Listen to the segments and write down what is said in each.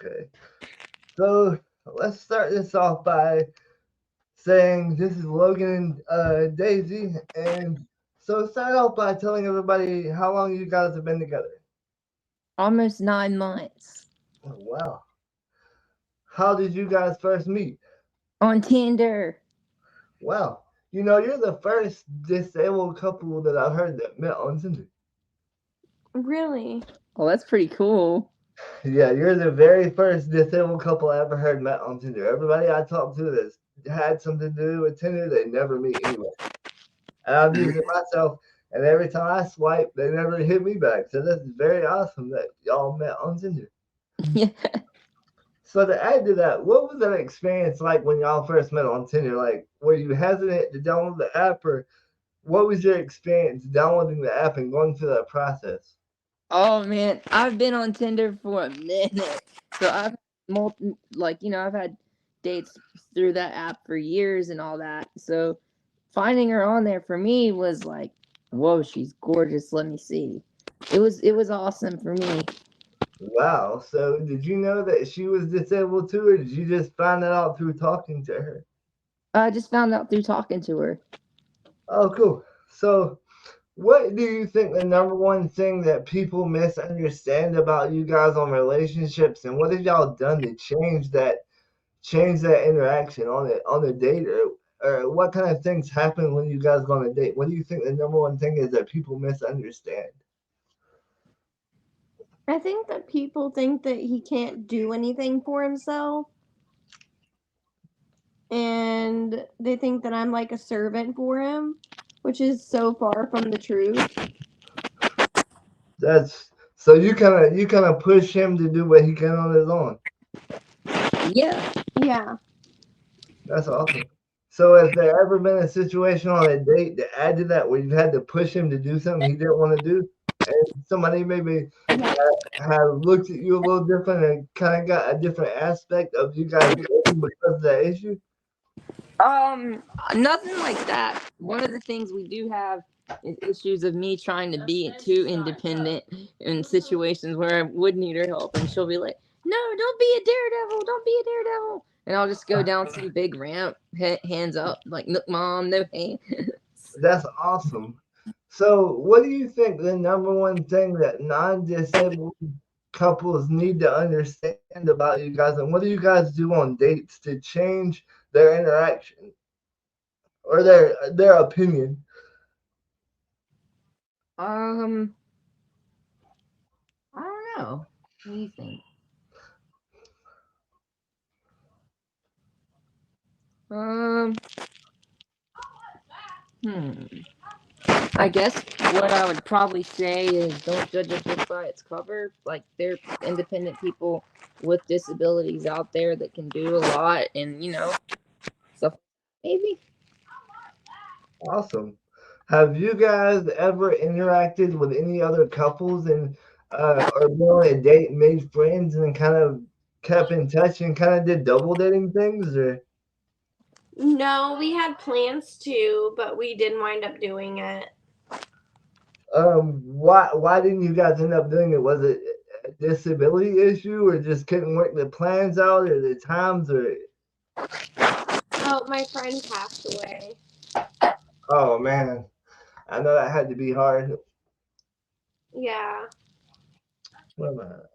Okay. So let's start this off by saying this is Logan and Daisy. And so start off by telling everybody how long you guys have been together. Almost 9 months. Oh, wow. How did you guys first meet? On Tinder. Wow. You know, you're the first disabled couple that I've heard that met on Tinder. Really? Well, that's pretty cool. Yeah, you're the very first disabled couple I ever heard met on Tinder. Everybody I talked to that's had something to do with Tinder, they never meet anyway. And I've used it myself, and every time I swipe, they never hit me back. So that's very awesome that y'all met on Tinder. Yeah. So to add to that, what was that experience like when y'all first met on Tinder? Like, were you hesitant to download the app, or what was your experience downloading the app and going through that process? Oh man, I've been on Tinder for a minute. So I've I've had dates through that app for years and all that. So finding her on there for me was like, whoa, she's gorgeous. Let me see. It was awesome for me. Wow. So did you know that she was disabled too, or did you just find that out through talking to her? I just found out through talking to her. Oh, cool. So what do you think the number one thing that people misunderstand about you guys on relationships, and what have y'all done to change that interaction on the date, or what kind of things happen when you guys go on a date? What do you think the number one thing is that people misunderstand? I think that people think that he can't do anything for himself, and they think that I'm like a servant for him, which is so far from the truth. That's so you kind of push him to do what he can on his own. Yeah. Yeah. That's awesome. So has there ever been a situation on a date to add to that where you've had to push him to do something he didn't want to do? And somebody maybe Yeah. have looked at you a little different and kind of got a different aspect of you guys dating because of that issue? Nothing like that. One of the things we do have is issues of me trying to be too independent in situations where I would need her help, and she'll be like, "No, don't be a daredevil. Don't be a daredevil." And I'll just go down some big ramp, hands up, like, "Look, mom, no hands." That's awesome. So, what do you think the number one thing that non-disabled couples need to understand about you guys, and what do you guys do on dates to change their interaction or their opinion? Um, I don't know. What do you think? Um, hmm. I guess what I would probably say is don't judge a book by its cover. Like, there are independent people with disabilities out there that can do a lot, and stuff. Maybe. Awesome. Have you guys ever interacted with any other couples and or been on a date, made friends, and kind of kept in touch and kind of did double dating things, or No, we had plans to, but we didn't wind up doing it. why didn't you guys end up doing it? Was it a disability issue, or just couldn't work the plans out, or the times, or Oh, my friend passed away. oh man, I know that had to be hard. Yeah. What am I-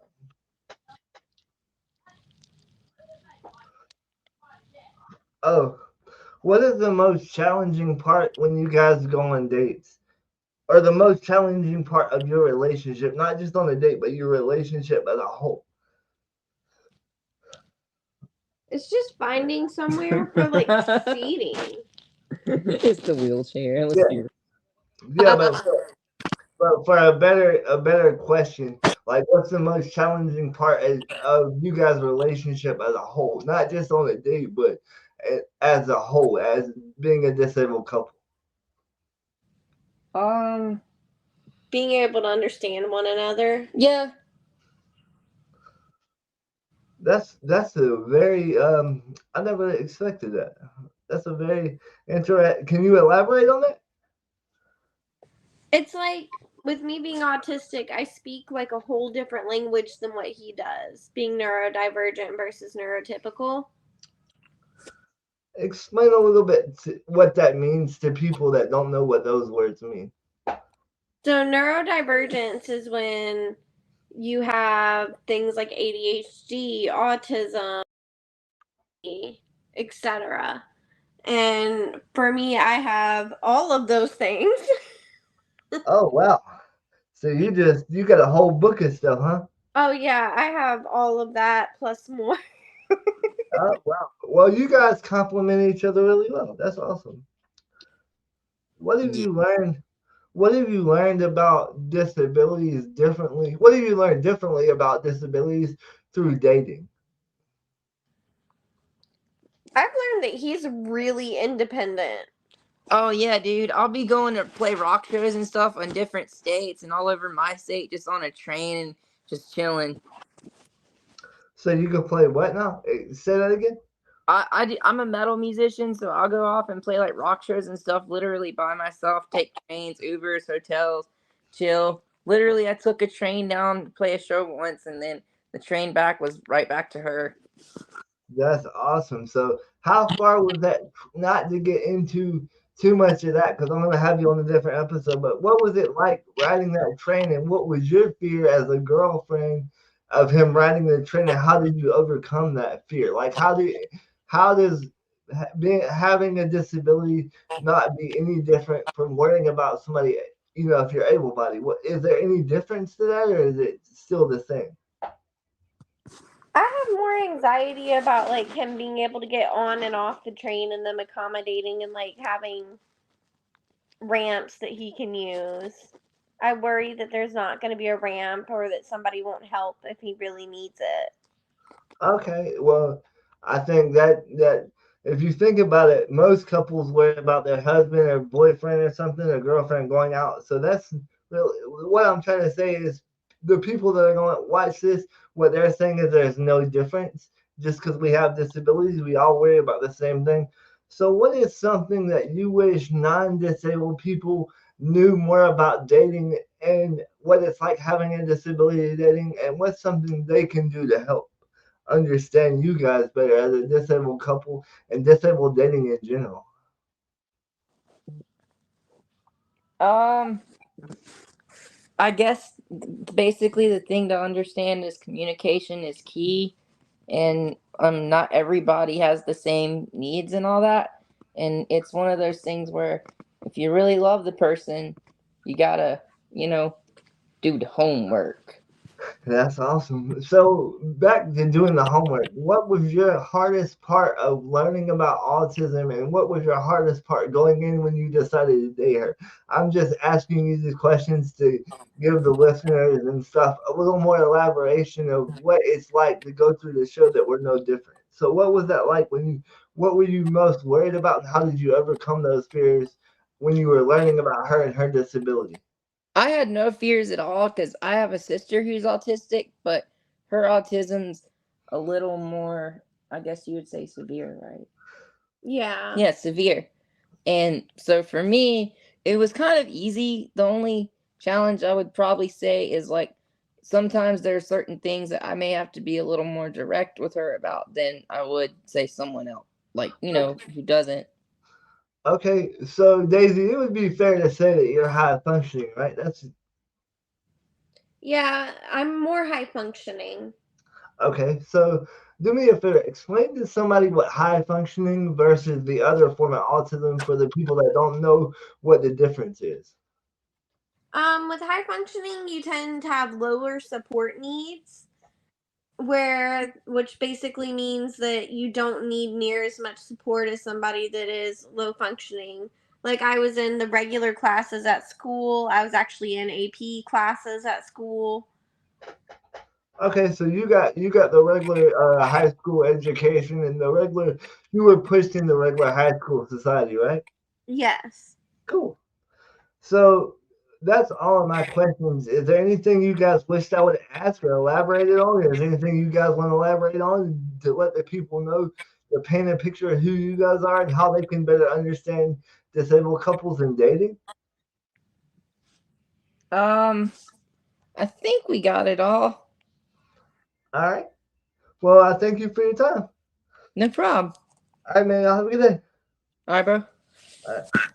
Oh, what is the most challenging part when you guys go on dates? Or the most challenging part of your relationship, not just on a date, but your relationship as a whole? It's just finding somewhere for like seating. It's the wheelchair. Let's Yeah, be yeah, but for a better question, like what's the most challenging part of you guys' relationship as a whole, not just on a date, but as a whole, as being a disabled couple? um. Being able to understand one another. Yeah. That's a very I never expected that. That's a very interesting. Can you elaborate on that? It's like with me being autistic, I speak like a whole different language than what he does, being neurodivergent versus neurotypical. Explain a little bit what that means to people that don't know what those words mean. So neurodivergence is when you have things like ADHD, autism, etc. And for me, I have all of those things. Oh wow. So you got a whole book of stuff, huh? Oh yeah, I have all of that plus more. Oh wow. Well, you guys complement each other really well. That's awesome. What have Yeah. you learned? What have you learned about disabilities differently? What have you learned differently about disabilities through dating? I've learned that he's really independent. Oh yeah, dude. I'll be going to play rock shows and stuff in different states and all over my state, just on a train and just chilling. So you can play what now? Say that again. I'm a metal musician, so I'll go off and play like rock shows and stuff literally by myself, take trains, Ubers, hotels, chill. Literally, I took a train down to play a show once, and then the train back was right back to her. That's awesome. So how far was that? Not to get into too much of that, because I'm gonna have you on a different episode. But what was it like riding that train, and what was your fear as a girlfriend of him riding the train, and how did you overcome that fear? Like how does being having a disability not be any different from worrying about somebody? You know, if you're able-bodied, what is there any difference to that, or is it still the same? I have more anxiety about like him being able to get on and off the train and them accommodating and like having ramps that he can use. I worry that there's not going to be a ramp or that somebody won't help if he really needs it. Okay, well, I think that if you think about it, most couples worry about their husband or boyfriend or something, or girlfriend going out. So that's really what I'm trying to say is the people that are going to watch this, what they're saying is there's no difference. Just because we have disabilities, we all worry about the same thing. So, what is something that you wish non-disabled people knew more about dating and what it's like having a disability dating, and what's something they can do to help understand you guys better as a disabled couple and disabled dating in general? Um, I guess basically the thing to understand is communication is key, and not everybody has the same needs and all that, and it's one of those things where if you really love the person, you gotta, you know, do the homework. That's awesome. So back to doing the homework, what was your hardest part of learning about autism, and what was your hardest part going in when you decided to date her? I'm just asking you these questions to give the listeners and stuff a little more elaboration of what it's like to go through the show that we're no different. So what was that like what were you most worried about, and how did you overcome those fears when you were learning about her and her disability? I had no fears at all because I have a sister who's autistic, but her autism's a little more, I guess you would say, severe, right? Yeah. Yeah, severe. And so for me, it was kind of easy. The only challenge I would probably say is like sometimes there are certain things that I may have to be a little more direct with her about than I would say someone else, like, who doesn't. Okay, so Daisy, it would be fair to say that you're high functioning, right? That's Yeah, I'm more high functioning. okay. So do me a favor, explain to somebody what high functioning versus the other form of autism for the people that don't know what the difference is. With high functioning, you tend to have lower support needs, which basically means that you don't need near as much support as somebody that is low functioning. Like I was in the regular classes at school. I was actually in AP classes at school. Okay, so you got the regular high school education and the regular you were pushed in the regular high school society, right? Yes. Cool. So that's all of my questions. Is there anything you guys wished I would ask or elaborated on? Is there anything you guys want to elaborate on to let the people know, to paint a picture of who you guys are and how they can better understand disabled couples and dating? I think we got it all. All right. Well, I thank you for your time. No problem. All right, man. Y'all have a good day. All right, bro. All right.